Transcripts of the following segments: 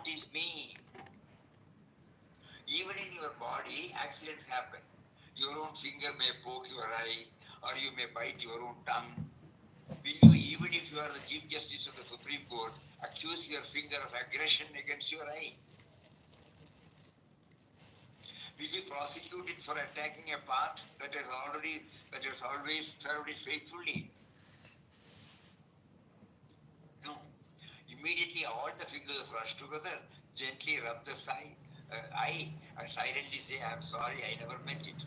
is me. Even in your body, accidents happen. Your own finger may poke your eye, or you may bite your own tongue. Will you, even if you are the Chief Justice of the Supreme Court, accuse your finger of aggression against your eye? Will you prosecute it for attacking a part that has always served it faithfully? No. Immediately all the fingers rush together, gently rub the eye, and silently say, "I am sorry, I never meant it."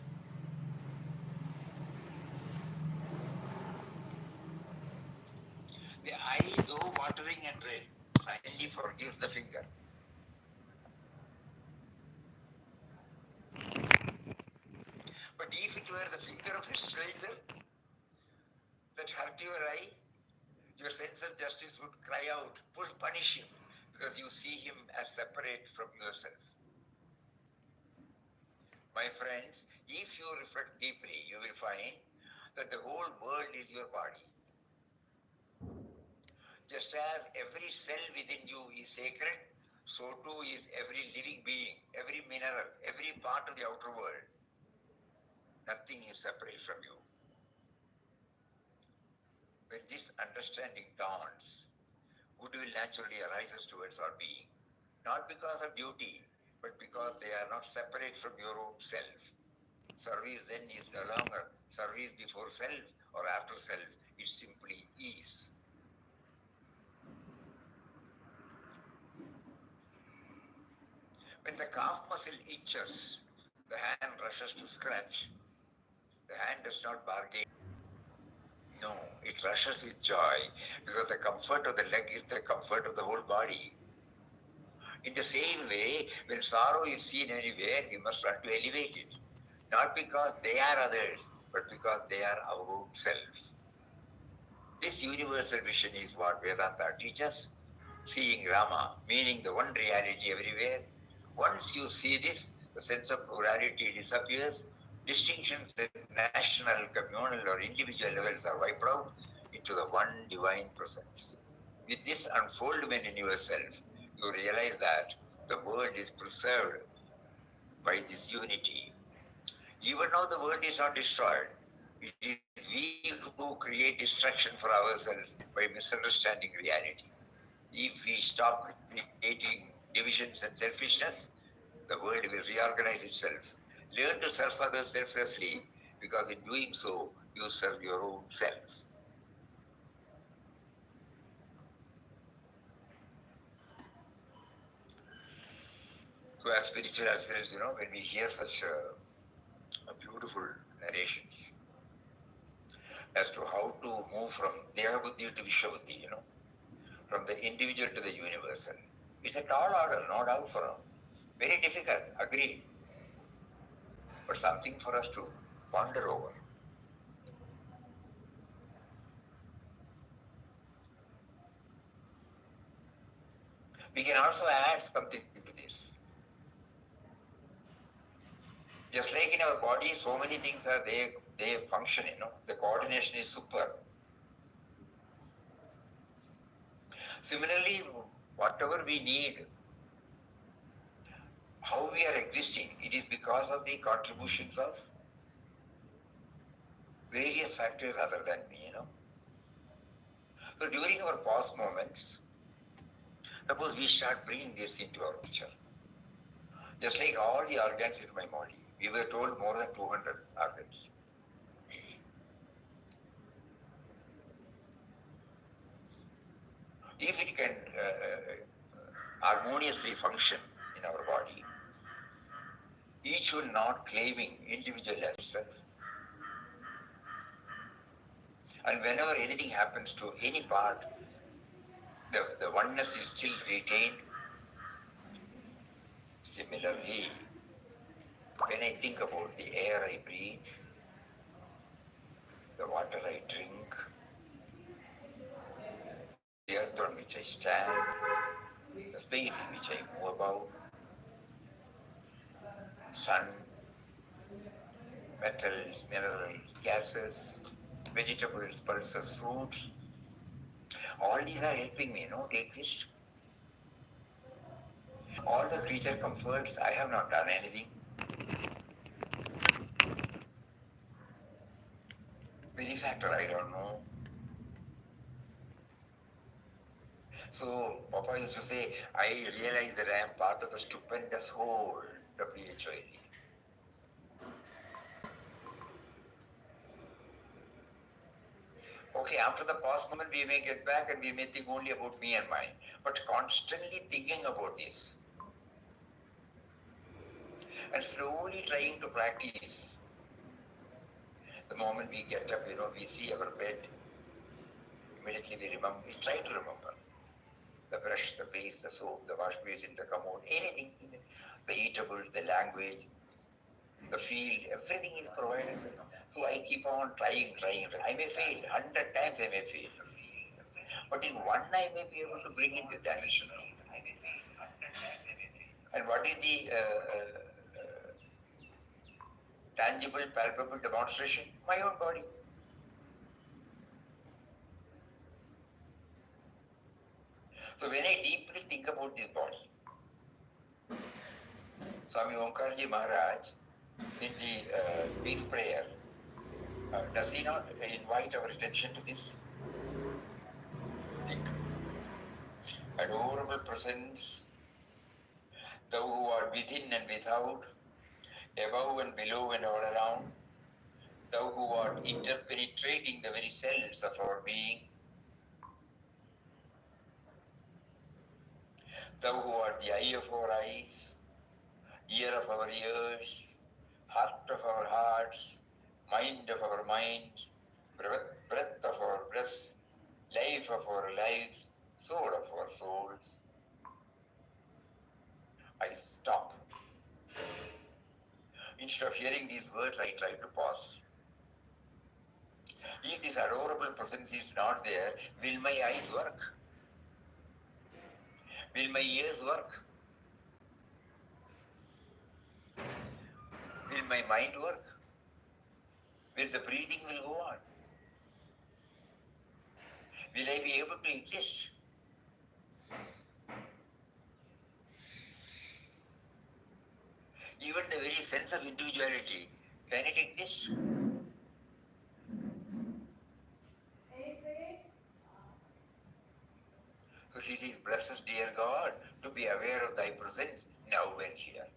The eye, though watering and red, silently forgives the finger. But if it were the finger of a stranger that hurt your eye, your sense of justice would cry out, punish him, because you see him as separate from yourself. My friends, if you reflect deeply, you will find that the whole world is your body. Just as every cell within you is sacred, so too is every living being, every mineral, every part of the outer world. Nothing is separate from you. When this understanding dawns, goodwill naturally arises towards our being, not because of duty, but because they are not separate from your own self. Service then is no longer service before self or after self, it simply is. When the calf muscle itches, the hand rushes to scratch. The hand does not bargain. No, it rushes with joy because the comfort of the leg is the comfort of the whole body. In the same way, when sorrow is seen anywhere, we must run to elevate it. Not because they are others, but because they are our own self. This universal vision is what Vedanta teaches. Seeing Rama, meaning the one reality everywhere. Once you see this, the sense of plurality disappears. Distinctions at national, communal, or individual levels are wiped out into the one divine presence. With this unfoldment in yourself, you realize that the world is preserved by this unity. Even though the world is not destroyed, it is we who create destruction for ourselves by misunderstanding reality. If we stop creating divisions and selfishness, the world will reorganize itself. Learn to serve others selflessly, because in doing so, you serve your own self. So as spiritual aspirants, when we hear such beautiful narrations as to how to move from Deha Buddhi to Vishwabuddhi, from the individual to the universal, it's a tall order, no doubt for us. Very difficult, agreed, but something for us to ponder over. We can also add something to this. Just like in our body, so many things are they function, the coordination is super. Similarly, whatever we need, how we are existing, it is because of the contributions of various factors other than me, So during our pause moments, suppose we start bringing this into our picture. Just like all the organs in my body, we were told more than 200 organs. If it can harmoniously function in our body, each one not claiming individual as itself. And whenever anything happens to any part, the oneness is still retained. Similarly, when I think about the air I breathe, the water I drink, the earth on which I stand, the space in which I move about, sun, metals, minerals, gases, vegetables, pulses, fruits, all these are helping me, to exist. all the creature comforts, I have not done anything. Very factor, I don't know. So Papa used to say, I realize that I am part of the stupendous whole, WHOLE. Okay, after the past moment, we may get back and we may think only about me and mine. But constantly thinking about this and slowly trying to practice. The moment we get up, we see our bed, immediately we try to remember. The brush, the paste, the soap, the wash basin, the commode, anything, the eatables, the language, the field, everything is provided. So I keep on trying. I may fail, 100 times I may fail. But in one I may be able to bring in this dimension. And what is the tangible, palpable demonstration? My own body. So when I deeply think about this body, Swami Omkarji Maharaj, in the peace prayer, does he not invite our attention to this? Think. Adorable presence, thou who are within and without, above and below and all around, thou who art interpenetrating the very cells of our being, thou who art the eye of our eyes, ear of our ears, heart of our hearts, mind of our minds, breath of our breaths, life of our lives, soul of our souls. I stop. Instead of hearing these words, I try to pause. If this adorable presence is not there, will my eyes work? Will my ears work? Will my mind work? Will the breathing will go on? Will I be able to exist? Even the very sense of individuality, can it exist? So he says, bless us, dear God, to be aware of thy presence now and here.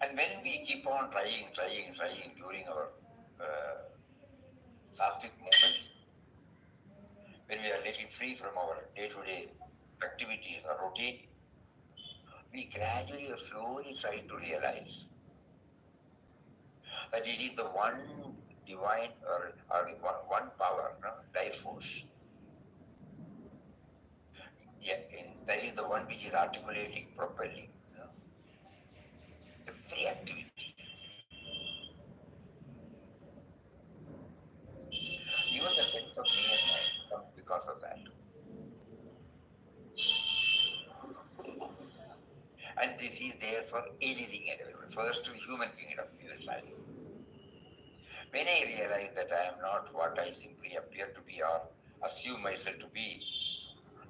And when we keep on trying during our sattvic moments, when we are little free from our day-to-day activities or routine, we gradually or slowly try to realize that it is the one divine or the one power, life force. Yeah, that is the one which is articulating, propelling every activity. Even the sense of me and mine comes because of that. And this is there for anything and everything. First, the human kingdom, this life. When I realize that I am not what I simply appear to be or assume myself to be,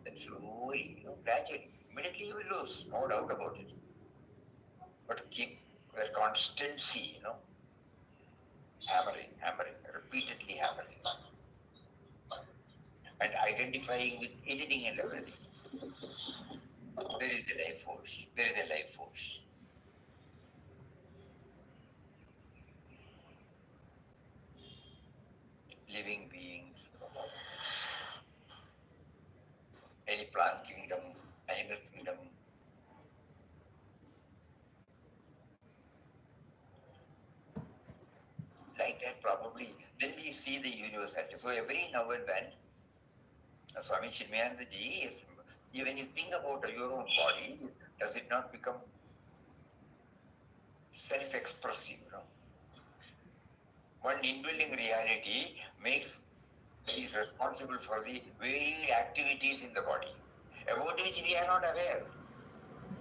then slowly, gradually, immediately you will lose, no doubt about it. But keep a constancy, hammering, repeatedly hammering, and identifying with anything and everything. There is a life force. There is a life force. Living beings, any plant kingdom, animal kingdom. Like that probably. Then we see the universality. So every now and then, Swami Chinmayananda Ji is, when you think about your own body, does it not become self-expressive? One indwelling reality is responsible for the varied activities in the body, about which we are not aware.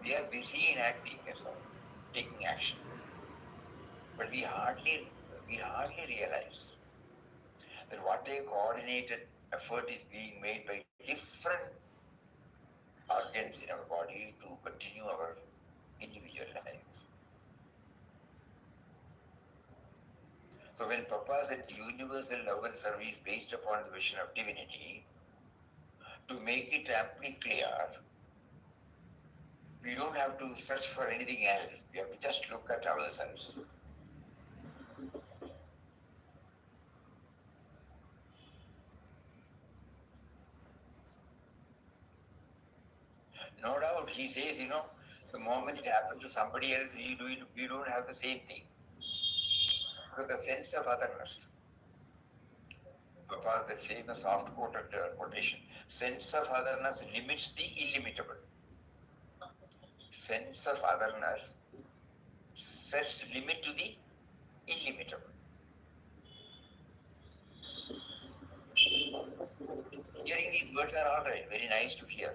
We are busy in acting, that's all, taking action. But we hardly realize that what what a coordinated effort is being made by different organs in our body to continue our individual life. So when Papa said universal love and service based upon the vision of divinity, to make it amply clear, we don't have to search for anything else. We have to just look at ourselves. No doubt, he says, the moment it happens to somebody else, we don't have the same thing. Because the sense of otherness, Papa's that famous oft-quoted quotation, sense of otherness limits the illimitable. Sense of otherness sets limit to the illimitable. Hearing these words are all right, very nice to hear.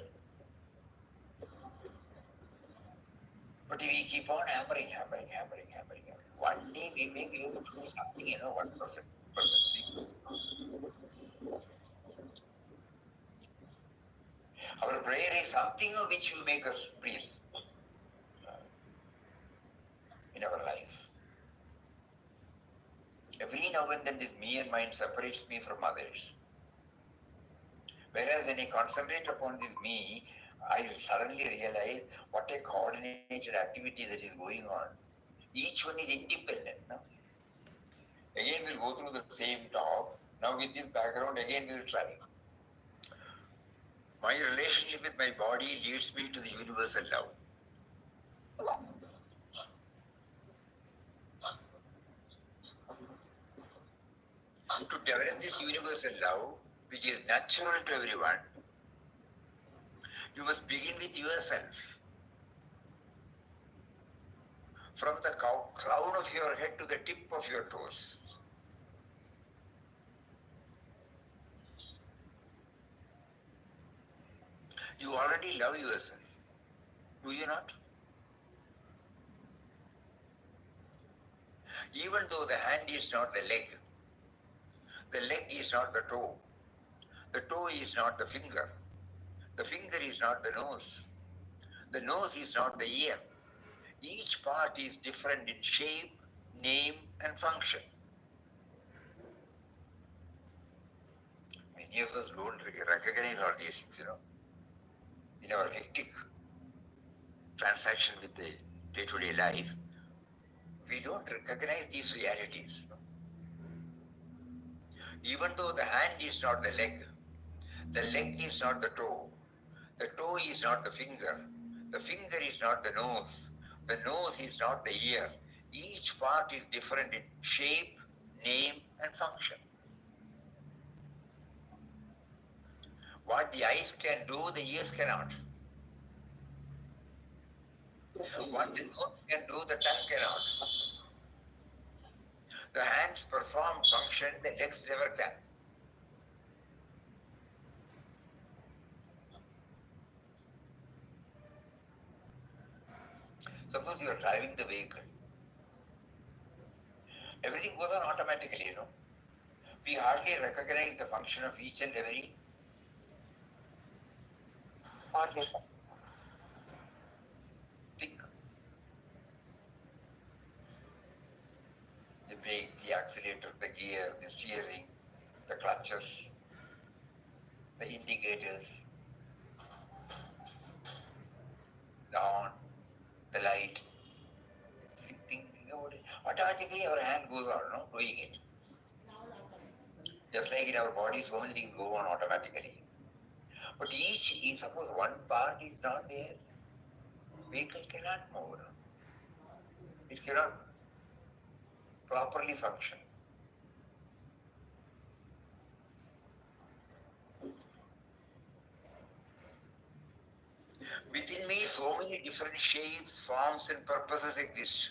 But if we keep on hammering, one day we may be able to do something, 1%, 3%. Our prayer is something which will make us please in our life. Every now and then this me and mine separates me from others. Whereas when I concentrate upon this me, I suddenly realize what a coordinated activity that is going on. Each one is independent. No? Again we'll go through the same talk. Now with this background, again we'll try. My relationship with my body leads me to the universal love. To develop this universal love, which is natural to everyone, you must begin with yourself. From the crown of your head to the tip of your toes. You already love yourself. Do you not? Even though the hand is not the leg is not the toe is not the finger is not the nose is not the ear. Each part is different in shape, name and function. Many of us don't recognize all these things, In our hectic transaction with the day-to-day life, we don't recognize these realities. Even though the hand is not the leg is not the toe is not the finger is not the nose is not the ear. Each part is different in shape, name and function. What the eyes can do, the ears cannot. What the nose can do, the tongue cannot. The hands perform function the legs never can. Suppose you are driving the vehicle. Everything goes on automatically, We hardly recognize the function of each and every thing. The brake, the accelerator, the gear, the steering, the clutches, the indicators, the horn, the light. Think about it. Automatically our hand goes on, doing it. Just like in our body, so many things go on automatically. But suppose one part is not there, vehicle cannot move. It cannot properly function. Within me, so many different shapes, forms and purposes exist.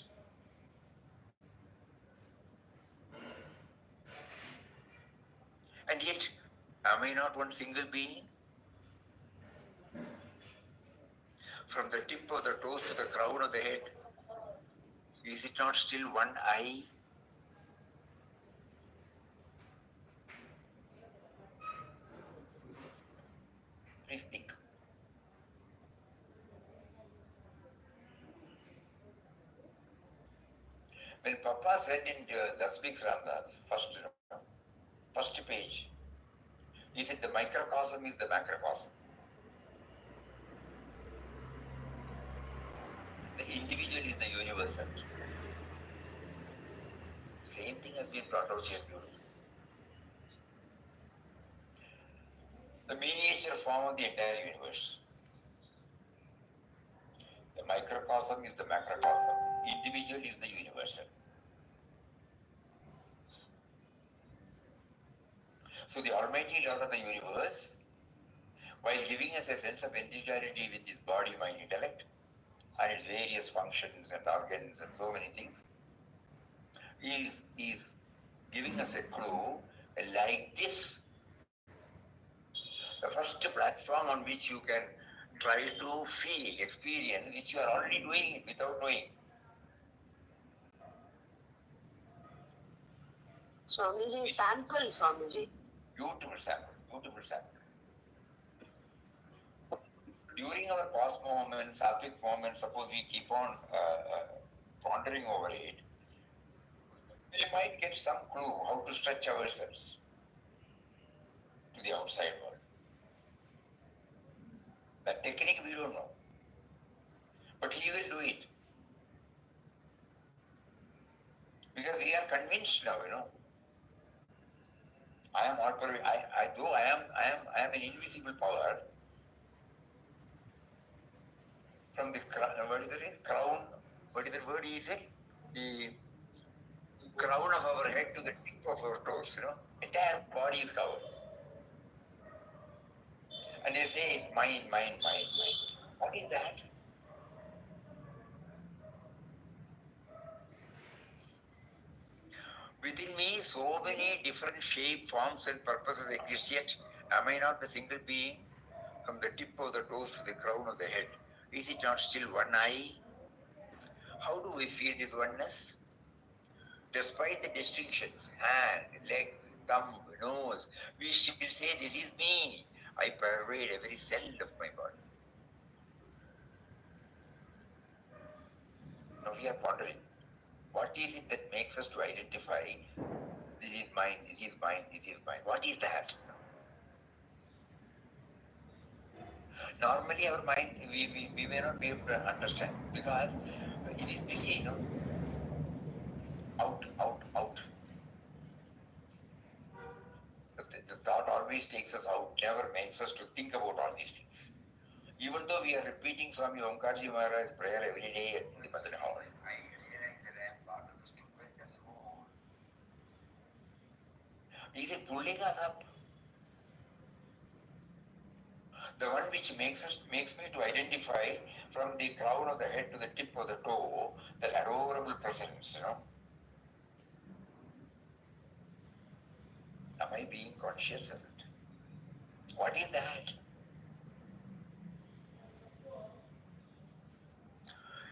And yet, am I not one single being? From the tip of the toes to the crown of the head, is it not still one I? When Papa said in the Speaks Ramdas, first page, he said the microcosm is the macrocosm. The individual is the universal. Same thing has been brought out here beautifully. The miniature form of the entire universe. The microcosm is the macrocosm. Individual is the universal. So the Almighty Lord of the universe, while giving us a sense of individuality with this body, mind, intellect, and its various functions and organs and so many things, is giving us a clue like this. The first platform on which you can try to feel, experience, which you are already doing it without knowing. Swamiji, sample, Swamiji. Beautiful sample, beautiful sample. During our cosmo moments, sattvic moments, suppose we keep on pondering over it, we might get some clue how to stretch ourselves to the outside world. That technique we don't know. But he will do it. Because we are convinced now, I am all though I am an invisible power from the crown, what is the word he said? The crown of our head to the tip of our toes, entire body is covered. And they say it's mind. What is that? Within me, so many different shape, forms, and purposes exist, yet am I not the single being from the tip of the toes to the crown of the head? Is it not still one I? How do we feel this oneness? Despite the distinctions, hand, leg, thumb, nose, we still say, this is me. I pervade every cell of my body. Now we are pondering, what is it that makes us to identify, this is mine, this is mine, this is mine? What is that? Normally our mind, we may not be able to understand because it is busy, out. The thought always takes us out, never makes us to think about all these things. Even though we are repeating Swami Omkarji Maharaj's prayer every day in the Madhana Hall, I realize that I am part of the stupendous whole. Is it pulling us up? The one which makes me to identify from the crown of the head to the tip of the toe, that adorable presence, Am I being conscious of it? What is that?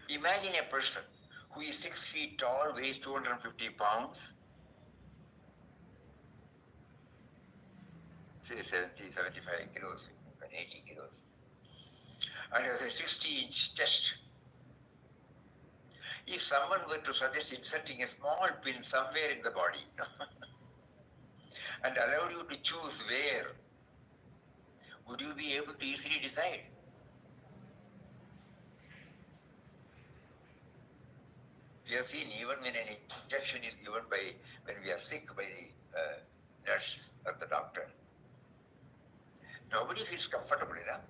Imagine a person who is 6 feet tall, weighs 250 pounds, say 70, 75 kilos, 80 kilos, and has a 60-inch chest. If someone were to suggest inserting a small pin somewhere in the body and allowed you to choose where, would you be able to easily decide? We have seen even when an injection is given when we are sick by the nurse or the doctor, nobody feels comfortable enough.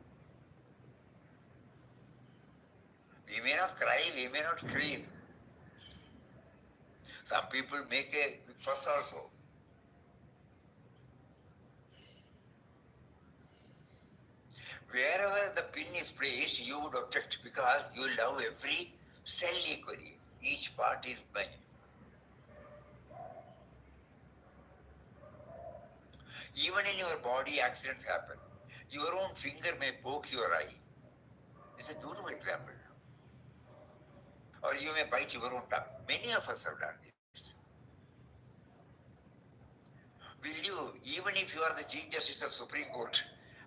We may not cry, we may not scream. Some people make a fuss also. Wherever the pin is placed, you would object because you love every cell equally. Each part is mine. Even in your body, accidents happen. Your own finger may poke your eye. It's a beautiful example. Or you may bite your own tongue. Many of us have done this. Will you, even if you are the Chief Justice of Supreme Court,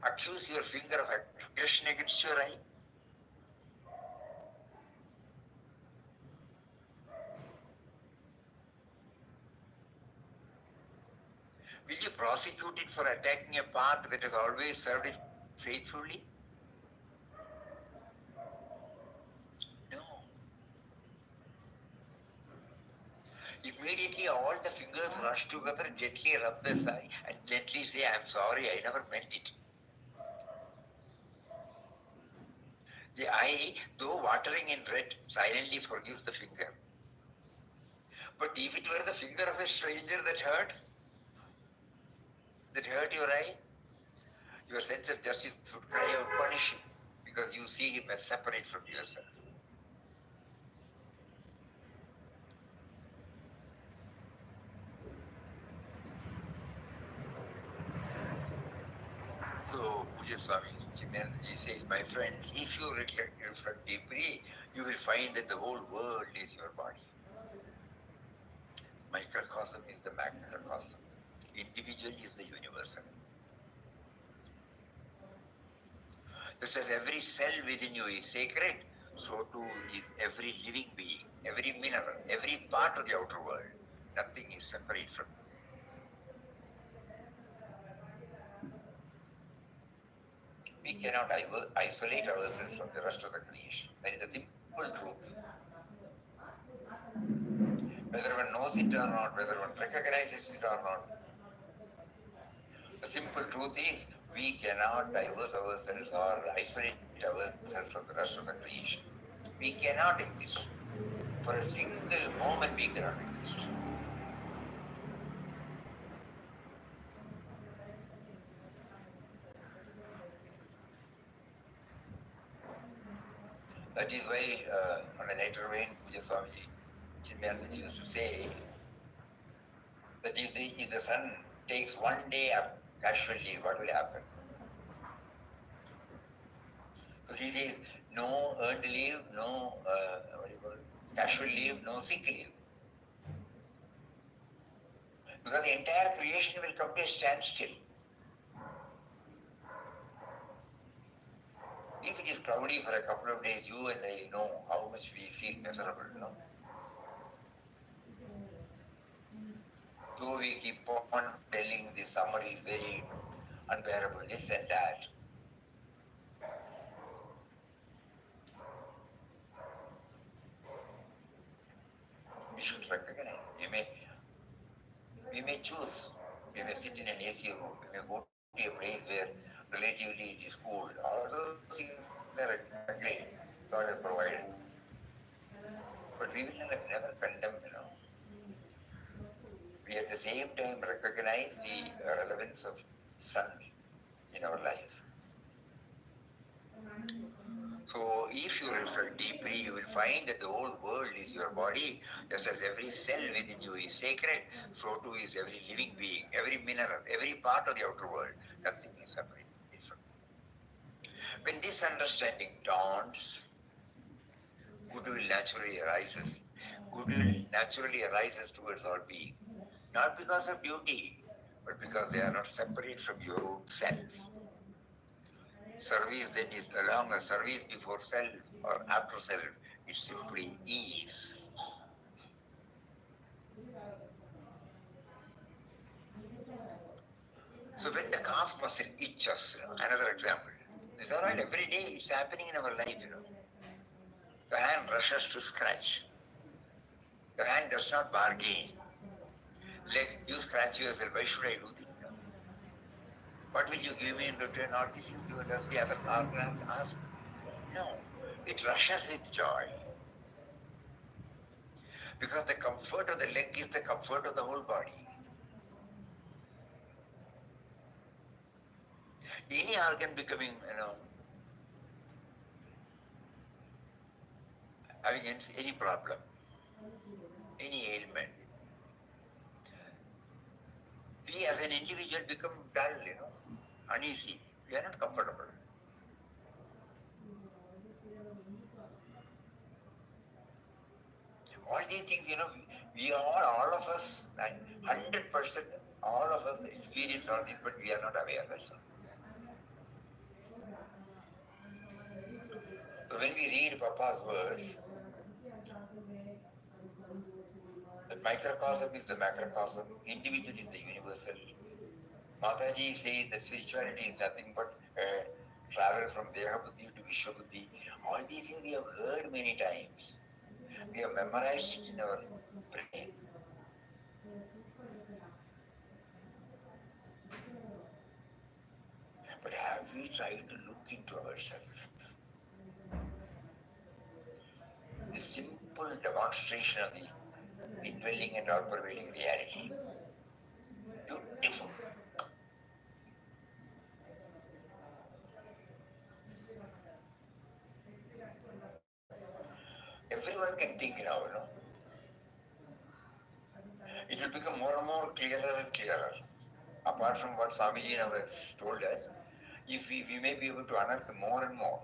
accuse your finger of aggression against your eye? Will you prosecute it for attacking a path that has always served it faithfully? No. Immediately all the fingers rush together, gently rub the eye and gently say, I'm sorry, I never meant it. The eye, though watering in red, silently forgives the finger. But if it were the finger of a stranger that hurt your eye, your sense of justice would cry out, punish him, because you see him as separate from yourself. So, Puja Swami Chinmayanandaji says, my friends, if you reflect deeply, you will find that the whole world is your body. Microcosm is the macrocosm. Individual is the universal. Just as every cell within you is sacred, so too is every living being, every mineral, every part of the outer world. Nothing is separate from you. We cannot isolate ourselves from the rest of the creation. That is a simple truth. Whether one knows it or not, whether one recognizes it or not, the simple truth is we cannot diverse ourselves or isolate ourselves from the rest of the creation. We cannot exist. For a single moment we cannot exist. That is why on a later vein, Puja Swamiji Chinmayanandaji used to say that if the sun takes one day up casually, what will happen? So he says, no earned leave, no casual leave, no sick leave. Because the entire creation will come to a standstill. If it is cloudy for a couple of days, you and I know how much we feel miserable, no? So we keep on telling the summer is very unbearable, this and that. We should recognize. We may choose. We may sit in an AC room. We may go to a place where relatively it is cool. All those things are great. God has provided. But we will never condemn, We at the same time recognize the relevance of sun in our life. So if you reflect deeply, you will find that the whole world is your body, just as every cell within you is sacred, so too is every living being, every mineral, every part of the outer world. Nothing is separate from you. When this understanding dawns, goodwill naturally arises. Goodwill naturally arises towards all being. Not because of duty, but because they are not separate from your own self. Service then is no longer service before self or after self. It simply is. So when the calf muscle itches, another example. These are all every day. It's happening in our life, The hand rushes to scratch. The hand does not bargain. Let you scratch yourself. Why should I do this? What will you give me in return? All these things does the other organ ask? No. It rushes with joy. Because the comfort of the leg is the comfort of the whole body. Any organ becoming, having any problem, any ailment, we as an individual become dull, uneasy. We are not comfortable. All these things, we are, all of us, 100%, all of us experience all this, but we are not aware, that's all. So when we read Papa's words, the microcosm is the macrocosm, individual is the universal, Mataji says that spirituality is nothing but travel from Deha Buddhi to Vishwa Buddhi. All these things we have heard many times. We have memorized it in our brain. But have we tried to look into ourselves? The simple demonstration of the indwelling and all-pervading reality. Beautiful. Everyone can think now, It will become more and more clearer and clearer. Apart from what Swamiji now has told us, if we may be able to unearth more and more.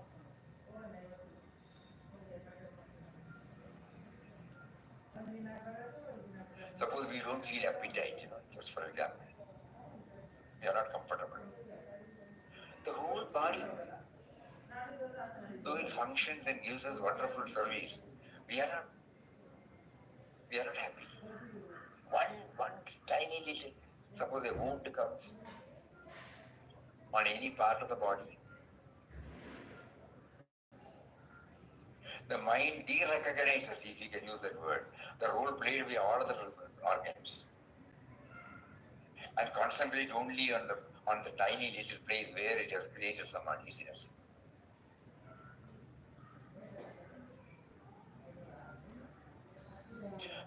Suppose we don't feel appetite, just for example. We are not comfortable. The whole body, though it functions and gives us wonderful service, we are not happy. One tiny little, suppose a wound comes on any part of the body, the mind de-recognizes, if you can use that word, the role played by all the organs, and concentrate only on the tiny little place where it has created some uneasiness.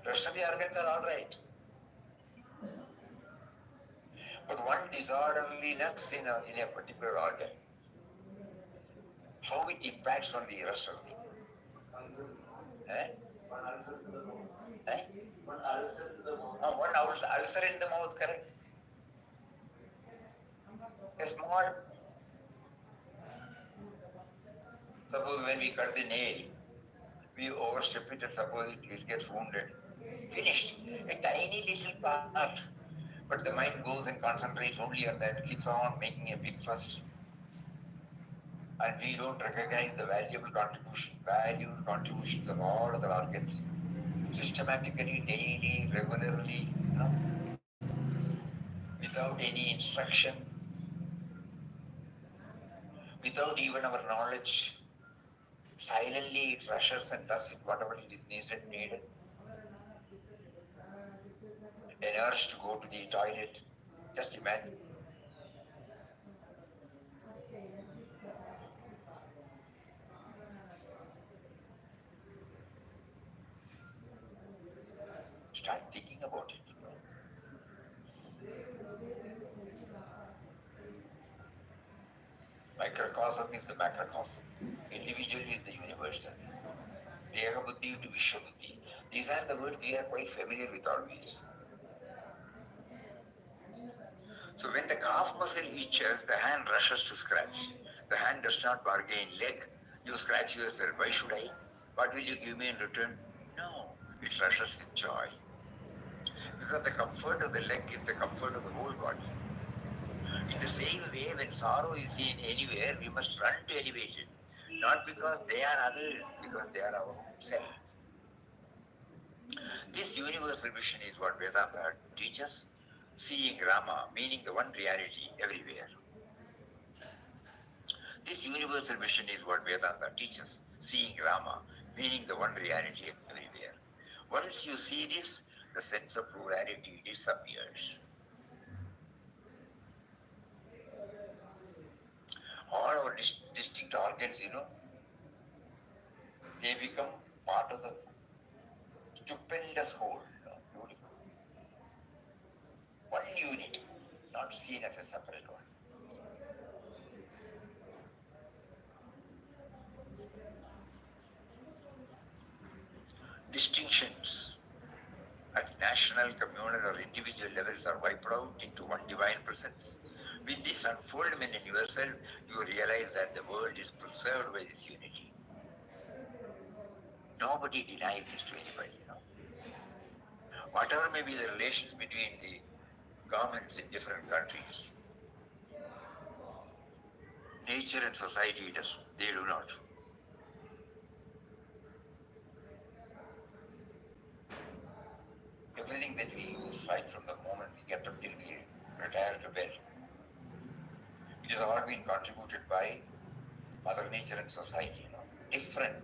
Rest of the organs are all right. But one disorderliness in a particular organ, how it impacts on the rest of the eh? Eh? One ulcer in the mouth, correct? A small, suppose when we cut the nail, we overstep it and suppose it gets wounded. Finished. A tiny little part. But the mind goes and concentrates only on that, keeps on making a big fuss. And we don't recognize the valuable contributions of all other organs. Systematically, daily, regularly, without any instruction, without even our knowledge. Silently it rushes and does whatever it is needed. An urge to go to the toilet. Just imagine. Start thinking about it. Microcosm is the macrocosm. Individual is the universal. Deha Buddhi to Vishwa Buddhi. These are the words we are quite familiar with always. So when the calf muscle itches, the hand rushes to scratch. The hand does not bargain. Leg, you scratch yourself. Why should I? What will you give me in return? No, it rushes with joy. Because the comfort of the leg is the comfort of the whole body. In the same way, when sorrow is seen anywhere, we must run to elevate it. Not because they are others, because they are our own self. This universal vision is what Vedanta teaches, seeing Rama, meaning the one reality everywhere. This universal vision is what Vedanta teaches, seeing Rama, meaning the one reality everywhere. Once you see this, the sense of plurality disappears. All our distinct organs, they become part of the stupendous whole, beautiful. One unit, not seen as a separate one. Distinctions at national, communal, or individual levels are wiped out into one divine presence. With this unfoldment in yourself, you realize that the world is preserved by this unity. Nobody denies this to anybody, Whatever may be the relations between the governments in different countries, nature and society they do not. Everything that we use right from the moment we get up till we retire to bed, has all been contributed by Mother Nature and society, different.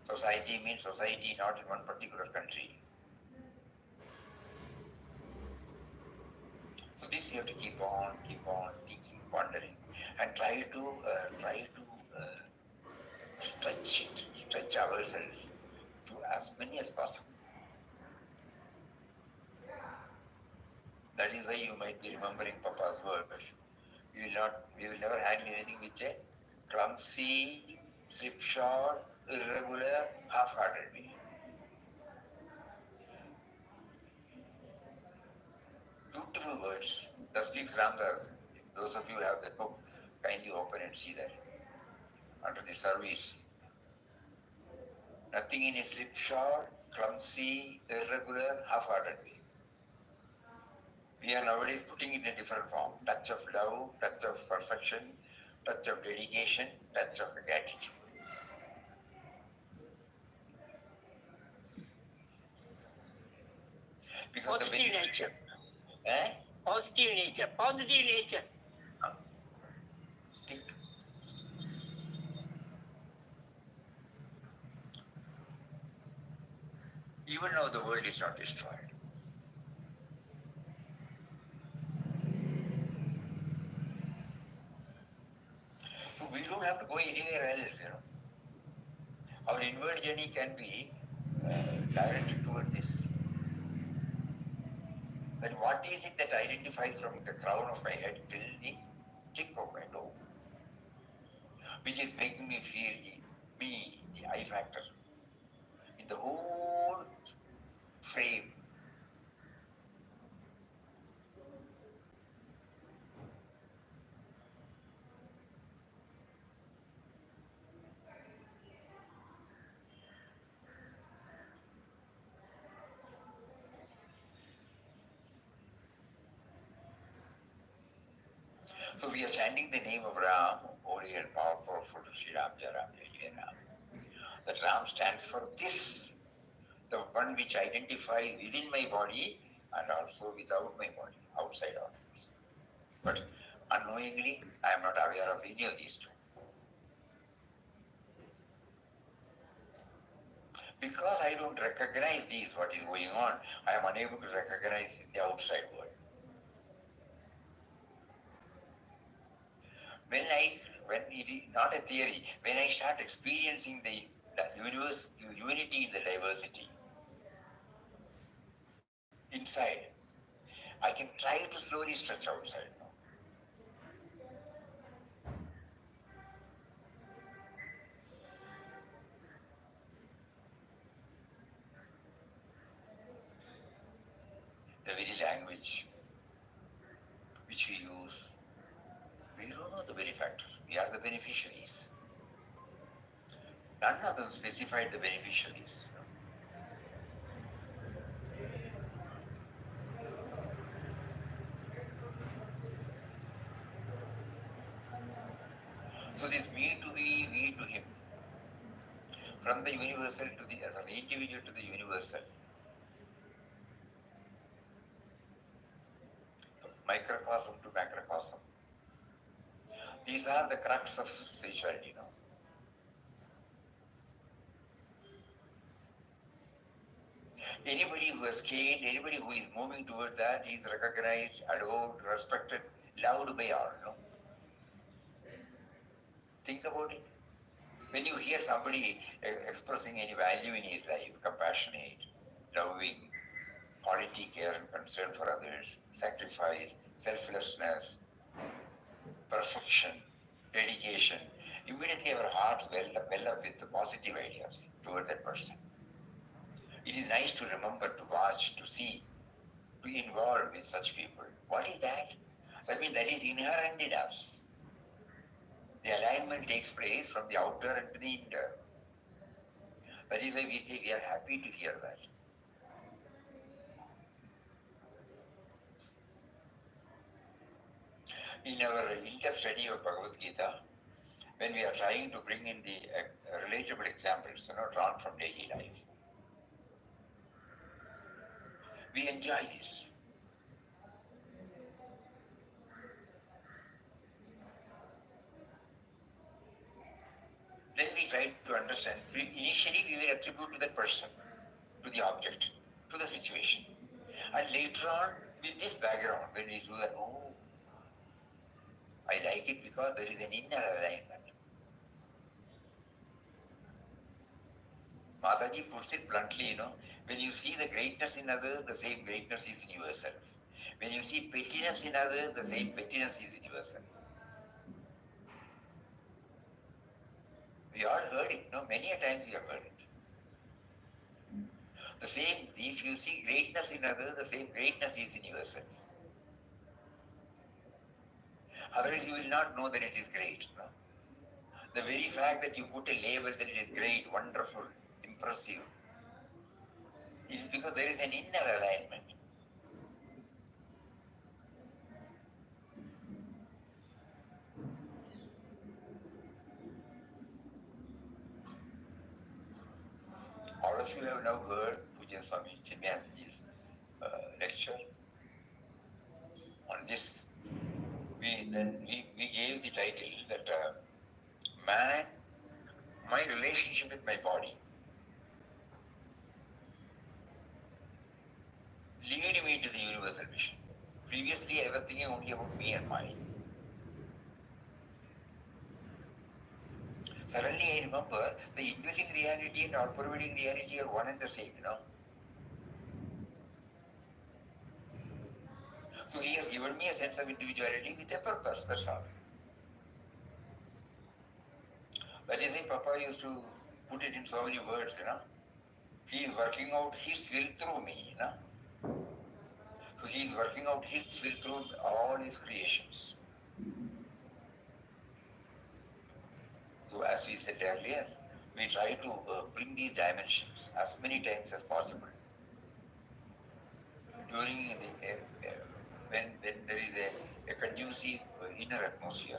Society means society not in one particular country. So this you have to keep on thinking, pondering, and try to stretch ourselves to as many as possible. That is why you might be remembering Papa's words. We will never handle anything with a clumsy, slipshod, irregular, half-hearted way. Beautiful words. Thus speaks Ramdas. Those of you who have that book, kindly open and see that. Under the service. Nothing in a slipshod, clumsy, irregular, half-hearted way. We are nowadays putting it in a different form. Touch of love, touch of perfection, touch of dedication, touch of gratitude. Because positive nature. Eh? Positive nature. Positive nature. Think. Even now the world is not destroyed. So we don't have to go anywhere else, Our inward journey can be directed toward this. But what is it that identifies from the crown of my head till the tip of my toe? Which is making me feel the I factor, in the whole frame. So we are chanting the name of Ram, holy and powerful Sri Ram, Jai Ram, Jai Jai Ram. That Ram stands for this, the one which identifies within my body and also without my body, outside of it. But unknowingly, I am not aware of any of these two. Because I don't recognize these, what is going on, I am unable to recognize the outside world. When it is not a theory, when I start experiencing the universe, unity in the diversity inside, I can try to slowly stretch outside. The very language which we use, we don't know the benefactor. We are the beneficiaries. None of them specified the beneficiaries. So this me to be, we to him. From the universal to from the individual to the universal. Microcosm to macrocosm. These are the crux of spirituality, Anybody who has scaled, anybody who is moving toward that is recognized, adored, respected, loved by all, Think about it. When you hear somebody expressing any value in his life, compassionate, loving, quality care and concern for others, sacrifice, selflessness, perfection, dedication, immediately our hearts well up with the positive ideas toward that person. It is nice to remember, to watch, to see, to involve with such people. What is that? I mean, that is inherent in us. The alignment takes place from the outer and to the inner. That is why we say we are happy to hear that. In our in-depth study of Bhagavad Gita, when we are trying to bring in the relatable examples, drawn from daily life, we enjoy this. understand? Initially, we will attribute to the person, to the object, to the situation. And later on, with this background, when we do that, oh, I like it because there is an inner alignment. Mataji puts it bluntly, when you see the greatness in others, the same greatness is in yourself. When you see pettiness in others, the same pettiness is in yourself. We all heard it, many a times we have heard it. The same, if you see greatness in others, the same greatness is in yourself. Otherwise, you will not know that it is great. The very fact that you put a label that it is great, wonderful, impressive, it is because there is an inner alignment. All of you have now heard Pujan Swami Chimyanji's lecture on this. We gave the title that man, my relationship with my body, lead me to the universal mission. Previously, I was thinking only about me and mine. Suddenly, I remember the indwelling reality and all-pervading reality are one and the same, So he has given me a sense of individuality with a purpose, that's all. That is why Papa used to put it in so many words, He is working out his will through me, So he is working out his will through all his creations. So as we said earlier, we try to bring these dimensions as many times as possible. During the, when there is a conducive inner atmosphere,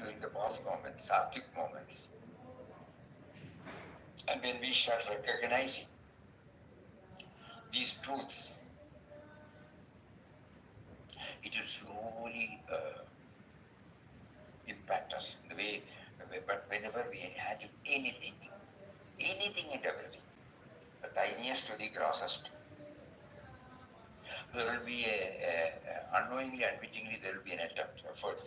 during the pause moments, sattvic moments, and when we start recognizing these truths, it will slowly impact us in the way, but whenever we handle anything and everything, the tiniest to the grossest, there will be unknowingly, unwittingly, there will be an attempt, effort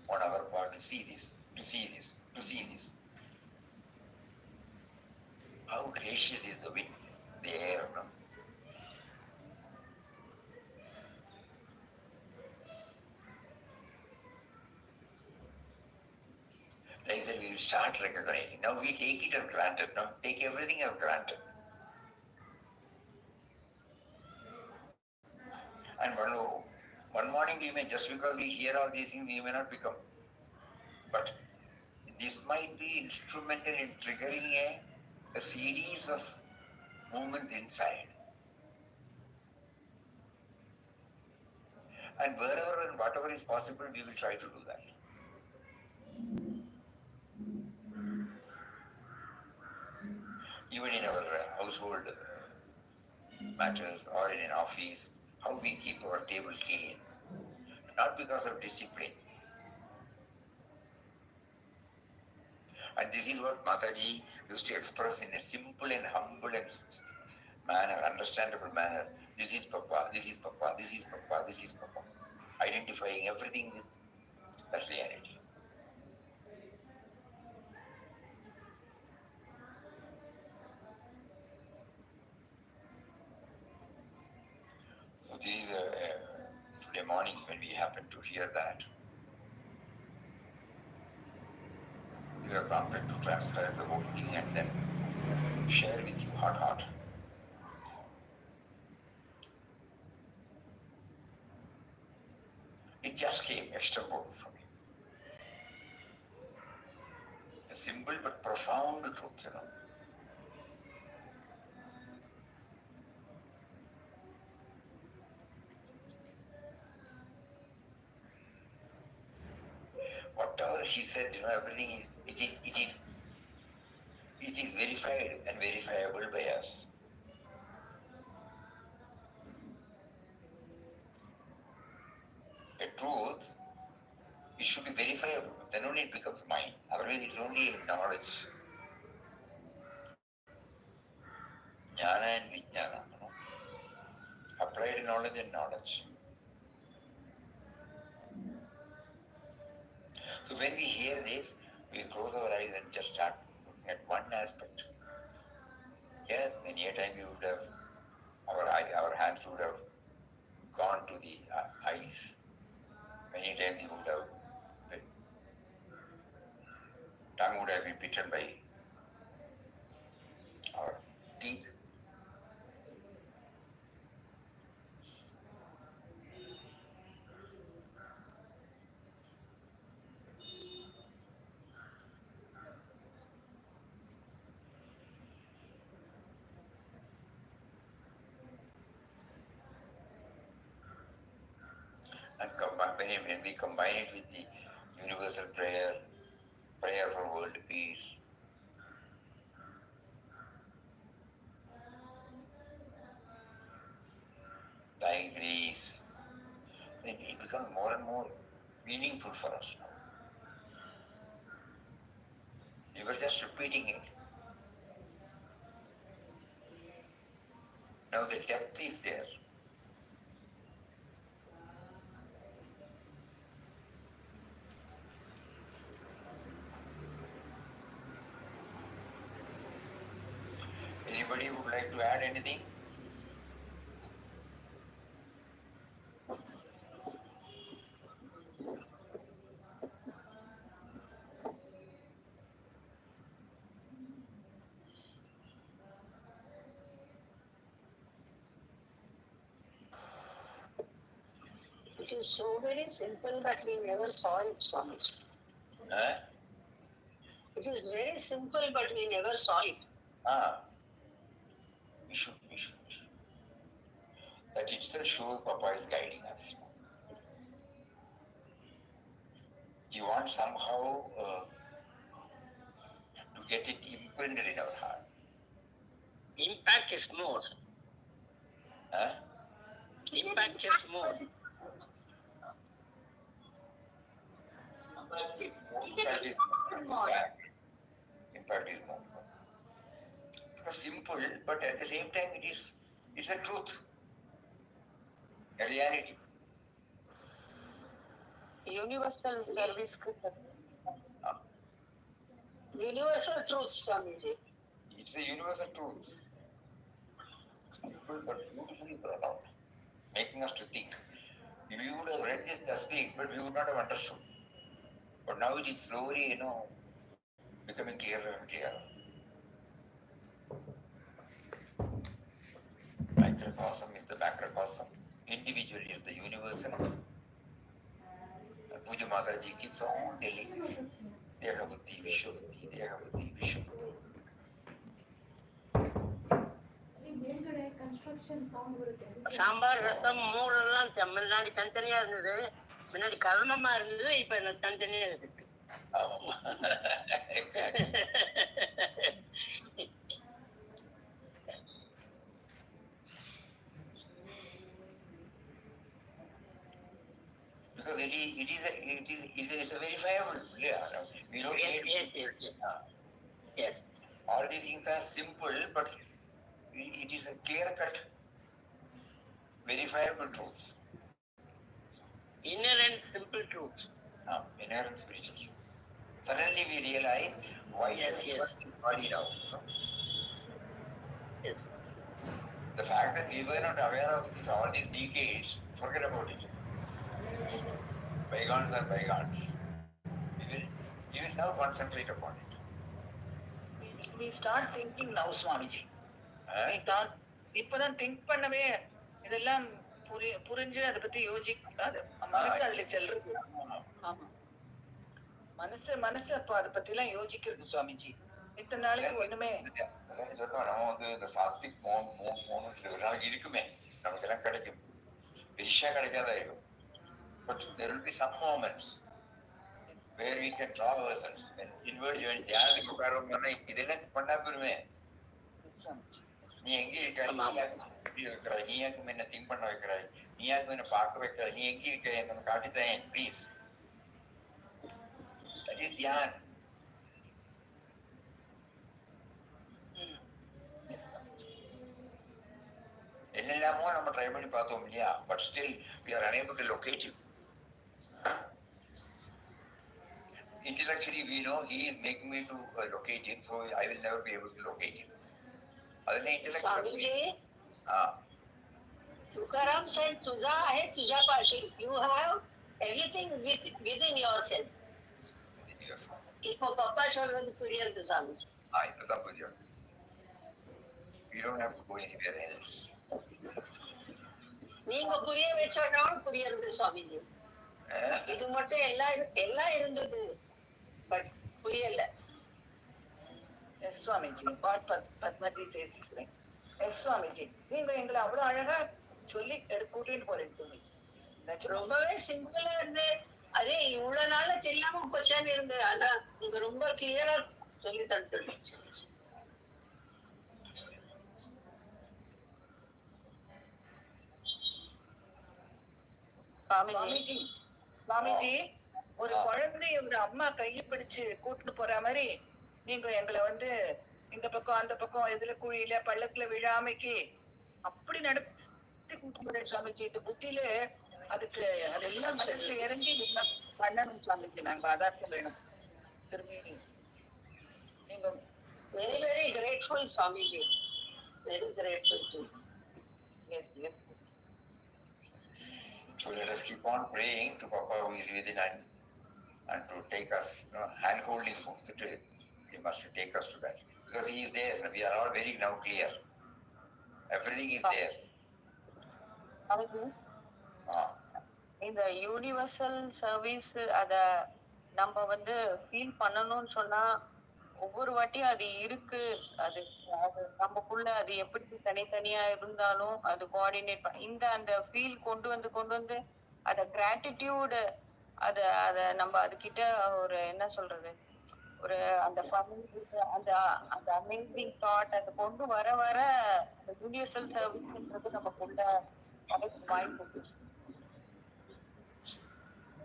on our part to see this, to see this, to see this. How gracious is the wind, the air, Like that we will start recognizing. Now we take it as granted, take everything as granted. And one morning we may, just because we hear all these things, we may not become. But this might be instrumental in triggering a series of movements inside. And wherever and whatever is possible, we will try to do that. Even in our household matters or in an office, how we keep our table clean. Not because of discipline. And this is what Mataji used to express in a simple and humble and manner, understandable manner. This is Papa, this is Papa, this is Papa, this is Papa. Identifying everything with that reality. So this is today morning when we happen to hear that. We are prompted to transcribe the whole thing and then share with you heart. It just came extraordinary for me. A simple but profound truth, Whatever he said, everything it is verified and verifiable by us. A truth, it should be then only it becomes mind. Otherwise, it's only knowledge. Jnana and Vijnana. Applied knowledge and knowledge. So when we hear this, we close our eyes and just start looking at one aspect. Yes, many a time we would have, our hands would have gone to the eyes. Many times we would have, the tongue would have been bitten by our teeth. And when we combine it with the universal prayer for world peace, thy grace, then it becomes more and more meaningful for us now. We were just repeating it. Now the depth is there. Anybody would like to add anything? It is so very simple that we never saw it, Swami. Huh? It is very simple, but we never saw it. We should. That itself shows Papa is guiding us. You want somehow to get it imprinted in our heart. Impact is more. Huh? Impact is more. Impact is more. Because simple, but at the same time it's a truth. A reality. Universal service. Universal truth, Swamiji. It's a universal truth. Simple but beautifully brought out, making us to think. If we would have read this just speaks, but we would not have understood. But now it is slowly, becoming clearer and clearer. Microcosm is the macrocosm. Individual is the universal. Puja Mataji keeps on telling this. Dehabuddhi, Vishwabuddhi, Dehabuddhi, Vishwabuddhi. Sambar rasam மூடெல்லாம் முன்னாடி தனித்தனியா இருந்தது, முன்னாடி கர்மமா இருந்தது, இப்ப தனித்தனியா இருக்கு. Because it is a verifiable. We don't Yes. All these things are simple, but it is a clear-cut, verifiable truth. Inherent simple truth. Inherent spiritual truth. Suddenly we realize why this body now. Yes. The fact that we were not aware of this all these decades, forget about it. Bygones are bygones. We will now concentrate upon it. We start thinking now, Swamiji. We start. இப்பதான் think பண்ணவே இதெல்லாம் புரிஞ்சு அதை பத்தி யோசிக்காது, மனசு அதுல செல்றது. ஆமா, மனசு அப்ப அதை பத்தி எல்லாம் யோசிக்கிறது சுவாமிஜி. இத்தனை நாளைக்கு ஒண்ணுமே நம்ம இந்த சாத்விக் ஒரு நாளைக்கு இருக்குமே, நமக்கு எல்லாம் கிடைக்கும், பெருசா கிடைக்காத இருக்கும். But there will be some moments where we can draw ourselves and inward journey. தியானத்துக்கு உட்கார்றோம்னா இதெல்லாம் பண்ணா பெருமே. நீ எங்க இருக்க, நீ யாருக்கும் என்ன திங்க் பண்ண வைக்கிறாய், நீ யாருக்கும் என்ன பார்க்க வைக்கிறாய், நீ எங்க இருக்க, என்ன காட்டித்தேன் ப்ளீஸ். is dhyan. என்னெல்லாமோ நம்ம ட்ரை பண்ணி பார்த்தோம் இல்லையா, but still we are unable to locate him. Intellectually we know he is making me to locate him, so I will never be able to locate him. அதெல்லாம் intellect. Tukaram said, "Tuja hai tuja pashi." You have everything within yourself. இப்போ பப்பா சொல்றது புரியுது சாமிஜி. இப்பதான் புரியும். You don't have to go anywhere else. நீங்க புரிய வச்சோம்னாலும் புரியுது சுவாமிஜி. இது மட்டும் எல்லாம் இருந்தது, பட் புரியல. Yes Swamiji, what Padmaji says is right. Yes Swamiji, நீங்க எங்களை அவ்வளவு அழகா சொல்லி கூட்டிட்டு போறீங்க. ரொம்பவே சிம்பிளா இருந்து, அதே இவ்வளவு நாள தெரியாம கொச்சான்னு இருந்து, ஆனா நீங்க ரொம்ப கிளியரா சொல்லி தந்துட்டு. சுவாமிஜி, ஒரு குழந்தைய ஒரு அம்மா கையை பிடிச்சு கூட்டிட்டு போற மாதிரி நீங்க எங்களை இந்த பக்கம் அந்த பக்கம் எதுல குழியில பள்ளத்துல விழாமைக்கு அப்படி நடத்தி கூட்டு போற சுவாமிஜி. இந்த புத்தியில அதுக்கு அதெல்லாம் மனசுல இறங்கி பண்ணணும் சுவாமிஜி. நாங்க பதார்த்தம் வேணும் திரும்பி. நீங்க very very grateful Swamiji, very grateful. Yes yes. So let us keep on praying to Papa who is within and to take us, hand holding he must take us to that. Because he is there, we are all very now clear. Everything is there. இந்த universal service அத நம்ம feel பண்ணணும்னு சொன்னா ஒவ்வொரு வாட்டியும் அது இருக்கு. அது நமக்குள்ள அது எப்படி தனித்தனியா இருந்தாலும் அது கோஆர்டினேட் அந்த ஃபீல் கொண்டு வந்து அத கிராட்டிடியூட் அத நம்ம அதுகிட்ட ஒரு என்ன சொல்றது, ஒரு அந்த அந்த அந்த அமேசிங் தாட் அது கொண்டு வர அந்த யூனிவர்சல் சர்வீஸ்ன்றது நமக்குள்ள வாய்ப்பு இருக்கு.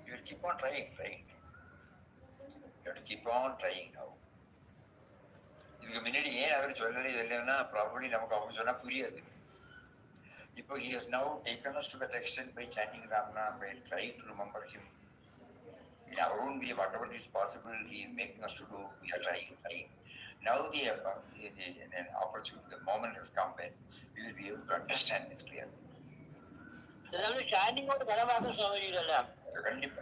You will keep on trying, right? You have to keep on trying now. இதுக்கு முன்னாடி ஏன் அவர் சொல்லலை இல்லைன்னா ப்ராபபிலி நமக்கு அவங்க சொன்னா புரியாது. இப்போ he has now taken us to that extent by chanting Ramna, by trying to remember him. In our own way, whatever is possible, he is making us to do. We are trying. Now the opportunity, the moment has come when we will be able to understand this clearly. சாண்டிங்கோட பரமாசம் சொல்றீங்கல்ல, கண்டிப்பா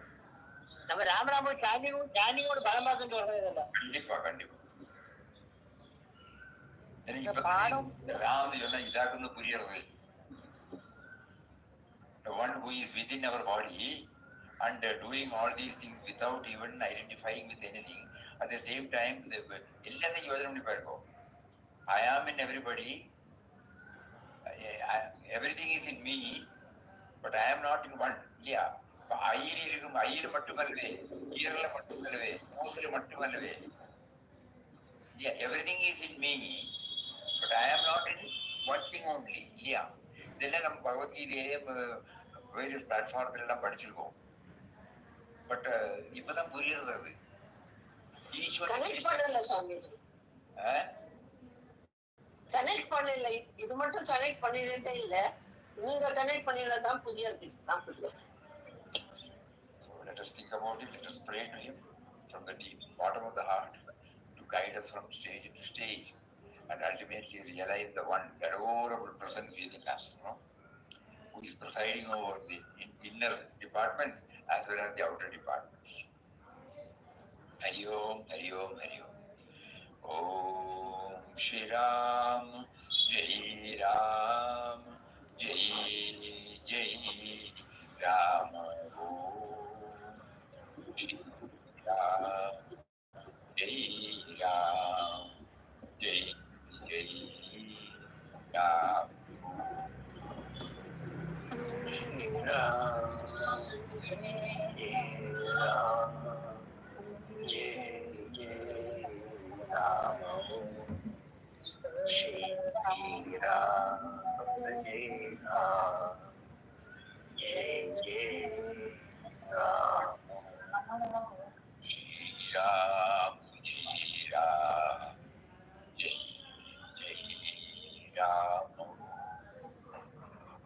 நம்ம ராமராம சாண்டிங்கோட பரமாசம் சொல்றீங்கல்ல. கண்டிப்பா ராம் சொன்னா இதாக்கு புரியறது. The one who is within our body and doing all these things without even identifying with anything, at the same time எல்லாத்தையும் யோசனை பண்ணி பாருங்க. I am in everybody, everything is in me, but I am not in one. இல்லையா? ஐயில மட்டுமல்லவே, ஈரல மட்டுமல்லவே, மூசில மட்டுமல்லவே, everything is in me, but I am not in one thing only. இல்லையா? இதெல்லாம் நம்ம பகவத்கீதையே various பிளாட்ஃபார்ம்ல எல்லாம் படிச்சிருக்கோம். பட் இப்பதான் புரியுறது. அது கனெக்ட் பண்ணல சுவாமி, கனெக்ட் பண்ணல. இது மட்டும் கனெக்ட் பண்ணிட்டே இல்ல, நீங்க கனெக்ட் பண்ணல தான் புரியுது. So let us think about it. Let us pray to him from the deep bottom of the heart to guide us from stage to stage and ultimately realize the one adorable presence within us, who is presiding over the inner departments as well as the outer departments. Hari Om, Hari Om, Hari Om. Om Shri Ram, Jai Ram, Jai Jai Ram. Om Shri Ram, Jai Ram, Jai Jai Ram. Jaya.